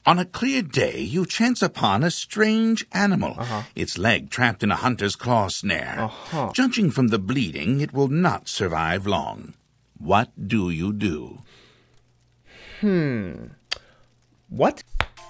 On a clear day, you chance upon a strange animal, its leg trapped in a hunter's claw snare. Judging from the bleeding, it will not survive long. What do you do? What?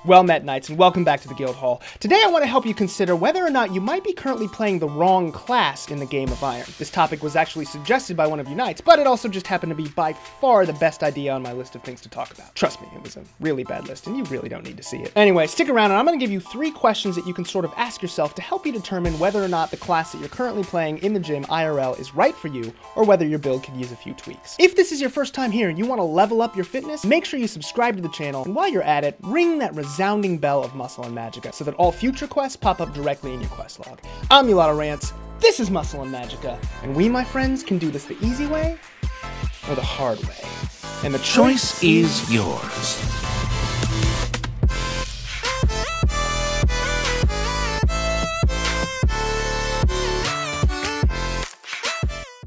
Well met, Knights, and welcome back to the Guild Hall. Today I want to help you consider whether or not you might be currently playing the wrong class in the Game of Iron. This topic was actually suggested by one of you Knights, but it also just happened to be by far the best idea on my list of things to talk about. Trust me, it was a really bad list, and you really don't need to see it. Anyway, stick around, and I'm going to give you 3 questions that you can sort of ask yourself to help you determine whether or not the class that you're currently playing in the gym IRL is right for you, or whether your build could use a few tweaks. If this is your first time here and you want to level up your fitness, make sure you subscribe to the channel, and while you're at it, ring that resounding bell of Muscle and Magicka so that all future quests pop up directly in your quest log. I'm allotments, this is Muscle and Magicka, and we, my friends, can do this the easy way or the hard way. And the Choice is yours.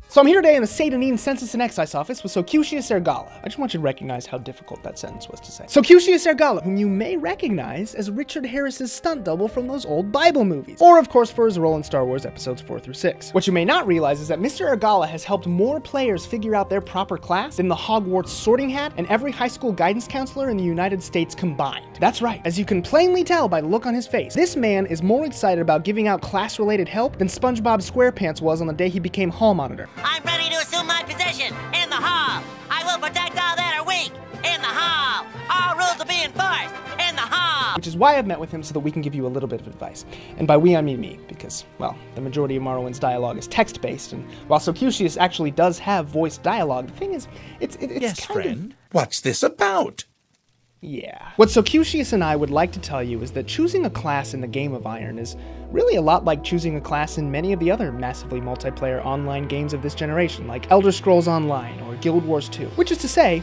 So I'm here today in the Satanine Census and Excise office with Socutius Ergala. I just want you to recognize how difficult that sentence was to say. Socutius Ergala, whom you may recognize as Richard Harris's stunt double from those old Bible movies, or of course for his role in Star Wars episodes 4 through 6. What you may not realize is that Mr. Ergala has helped more players figure out their proper class than the Hogwarts Sorting Hat and every high school guidance counselor in the United States combined. That's right, as you can plainly tell by the look on his face, this man is more excited about giving out class-related help than SpongeBob SquarePants was on the day he became hall monitor. I'm ready to assume my position in the hall. I will protect all that are weak in the hall. All rules will be enforced in the hall. Which is why I've met with him so that we can give you a little bit of advice. And by we, I mean me, because, well, the majority of Morrowind's dialogue is text-based, and while Socutius actually does have voiced dialogue, the thing is, it's Yes, kind friend. What's this about? Yeah. What Socutius and I would like to tell you is that choosing a class in the Game of Iron is really a lot like choosing a class in many of the other massively multiplayer online games of this generation, like Elder Scrolls Online or Guild Wars 2. Which is to say,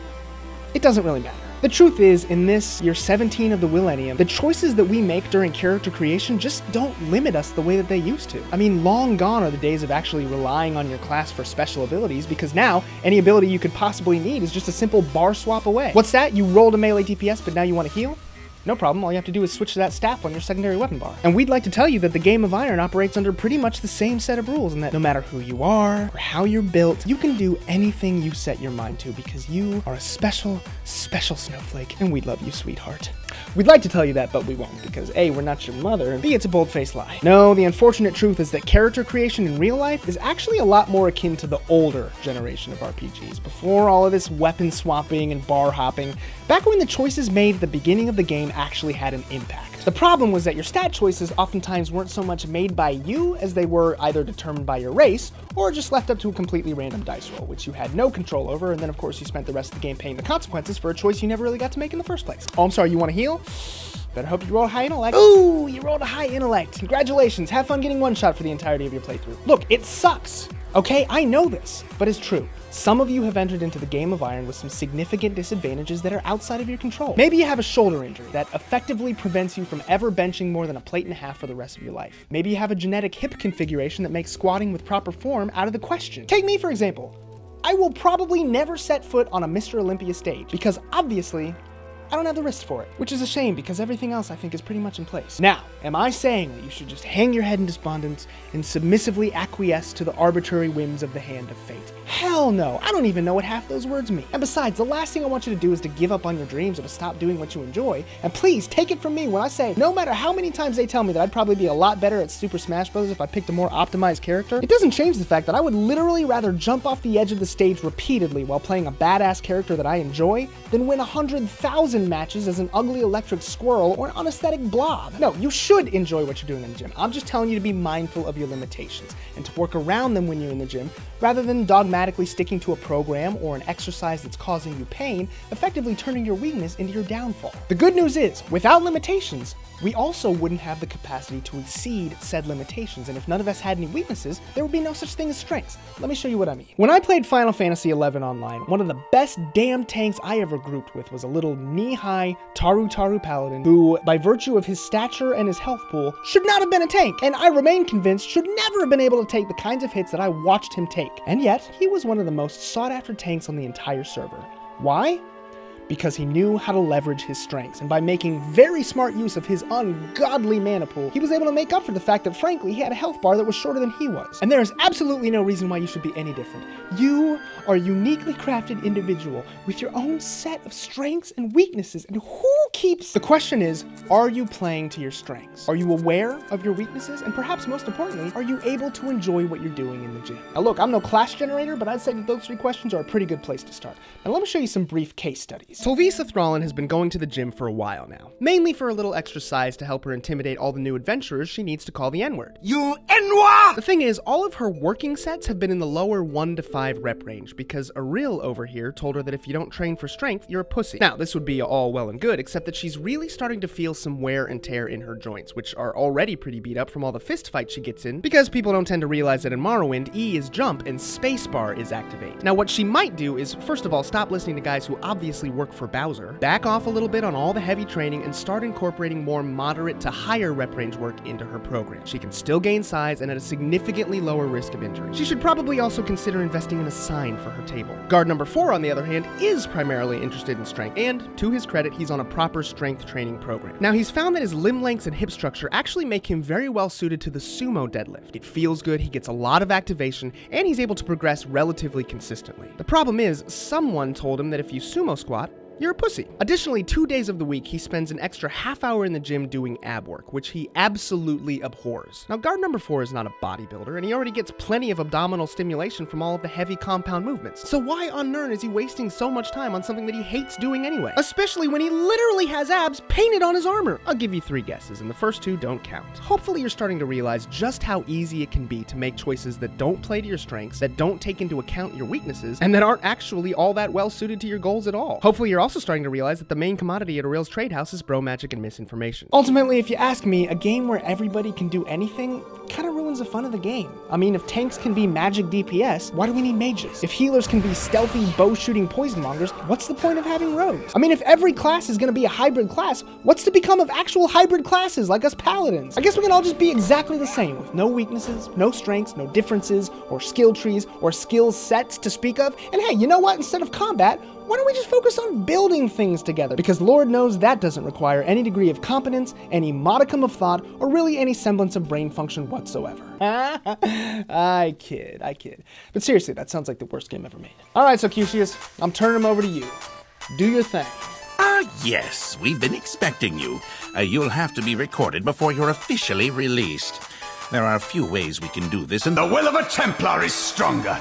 it doesn't really matter. The truth is, in this year 17 of the Millennium, the choices that we make during character creation just don't limit us the way that they used to. I mean, long gone are the days of actually relying on your class for special abilities, because now, any ability you could possibly need is just a simple bar swap away. What's that? You rolled a melee DPS, but now you want to heal? No problem, all you have to do is switch to that staff on your secondary weapon bar. And we'd like to tell you that the Game of Iron operates under pretty much the same set of rules, and that no matter who you are, or how you're built, you can do anything you set your mind to, because you are a special, special snowflake, and we love you, sweetheart. We'd like to tell you that, but we won't, because A, we're not your mother, and B, it's a bold-faced lie. No, the unfortunate truth is that character creation in real life is actually a lot more akin to the older generation of RPGs, before all of this weapon swapping and bar hopping, back when the choices made at the beginning of the game actually had an impact. The problem was that your stat choices oftentimes weren't so much made by you as they were either determined by your race, or just left up to a completely random dice roll, which you had no control over, and then of course you spent the rest of the game paying the consequences for a choice you never really got to make in the first place. Oh, I'm sorry, you want to heal? Better hope you roll a high intellect. Ooh, you rolled a high intellect. Congratulations, have fun getting one shot for the entirety of your playthrough. Look, it sucks. Okay, I know this, but it's true. Some of you have entered into the Game of Iron with some significant disadvantages that are outside of your control. Maybe you have a shoulder injury that effectively prevents you from ever benching more than a plate and a half for the rest of your life. Maybe you have a genetic hip configuration that makes squatting with proper form out of the question. Take me, for example. I will probably never set foot on a Mr. Olympia stage, because obviously, I don't have the wrist for it, which is a shame because everything else I think is pretty much in place. Now, am I saying that you should just hang your head in despondence and submissively acquiesce to the arbitrary whims of the hand of fate? Hell no, I don't even know what half those words mean. And besides, the last thing I want you to do is to give up on your dreams or to stop doing what you enjoy. And please, take it from me when I say, no matter how many times they tell me that I'd probably be a lot better at Super Smash Bros. If I picked a more optimized character, it doesn't change the fact that I would literally rather jump off the edge of the stage repeatedly while playing a badass character that I enjoy than win 100,000 matches as an ugly electric squirrel or an unaesthetic blob. No, you should enjoy what you're doing in the gym. I'm just telling you to be mindful of your limitations and to work around them when you're in the gym, rather than dogmatically sticking to a program or an exercise that's causing you pain, effectively turning your weakness into your downfall. The good news is, without limitations, we also wouldn't have the capacity to exceed said limitations, and if none of us had any weaknesses, there would be no such thing as strengths. Let me show you what I mean. When I played Final Fantasy XI Online, one of the best damn tanks I ever grouped with was a little knee-high Taru Paladin who, by virtue of his stature and his health pool, should not have been a tank, and I remain convinced should never have been able to take the kinds of hits that I watched him take. And yet, he was one of the most sought-after tanks on the entire server. Why? because he knew how to leverage his strengths, and by making very smart use of his ungodly mana pool, he was able to make up for the fact that, frankly, he had a health bar that was shorter than he was. And there is absolutely no reason why you should be any different. You are a uniquely crafted individual with your own set of strengths and weaknesses, and who keeps... The question is, are you playing to your strengths? Are you aware of your weaknesses? And perhaps most importantly, are you able to enjoy what you're doing in the gym? Now look, I'm no class generator, but I'd say that those 3 questions are a pretty good place to start. Now let me show you some brief case studies. Tulvisa Thrallin has been going to the gym for a while now, mainly for a little extra size to help her intimidate all the new adventurers she needs to call the N-word. You N-word! The thing is, all of her working sets have been in the lower 1 to 5 rep range, because Aril over here told her that if you don't train for strength, you're a pussy. Now, this would be all well and good, except that she's really starting to feel some wear and tear in her joints, which are already pretty beat up from all the fist fights she gets in, because people don't tend to realize that in Morrowind, E is jump and spacebar is activate. Now, what she might do is, first of all, stop listening to guys who obviously work for Bowser, back off a little bit on all the heavy training, and start incorporating more moderate to higher rep range work into her program. She can still gain size and at a significantly lower risk of injury. She should probably also consider investing in a sign for her table. Guard number 4, on the other hand, is primarily interested in strength, and to his credit, he's on a proper strength training program. Now, he's found that his limb lengths and hip structure actually make him very well suited to the sumo deadlift. It feels good, he gets a lot of activation, and he's able to progress relatively consistently. The problem is, someone told him that if you sumo squat, you're a pussy. Additionally, 2 days of the week, he spends an extra half hour in the gym doing ab work, which he absolutely abhors. Now, guard number 4 is not a bodybuilder, and he already gets plenty of abdominal stimulation from all of the heavy compound movements. So why on Nirn is he wasting so much time on something that he hates doing anyway? Especially when he literally has abs painted on his armor. I'll give you 3 guesses, and the first 2 don't count. Hopefully you're starting to realize just how easy it can be to make choices that don't play to your strengths, that don't take into account your weaknesses, and that aren't actually all that well suited to your goals at all. Hopefully you're also starting to realize that the main commodity at Aurel's trade house is bro magic and misinformation. Ultimately, if you ask me, a game where everybody can do anything kind of ruins the fun of the game. I mean, if tanks can be magic DPS, why do we need mages? If healers can be stealthy bow-shooting poisonmongers, what's the point of having rogues? I mean, if every class is going to be a hybrid class, what's to become of actual hybrid classes like us paladins? I guess we can all just be exactly the same, with no weaknesses, no strengths, no differences, or skill trees, or skill sets to speak of. And hey, you know what? Instead of combat, why don't we just focus on building things together? Because Lord knows that doesn't require any degree of competence, any modicum of thought, or really any semblance of brain function whatsoever. I kid. But seriously, that sounds like the worst game ever made. Alright, so Cutius, I'm turning him over to you. Do your thing. Yes, we've been expecting you. You'll have to be recorded before you're officially released. There are a few ways we can do this, and The will of a Templar is stronger.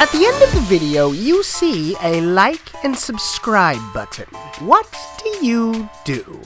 At the end of the video, you see a like and subscribe button. What do you do?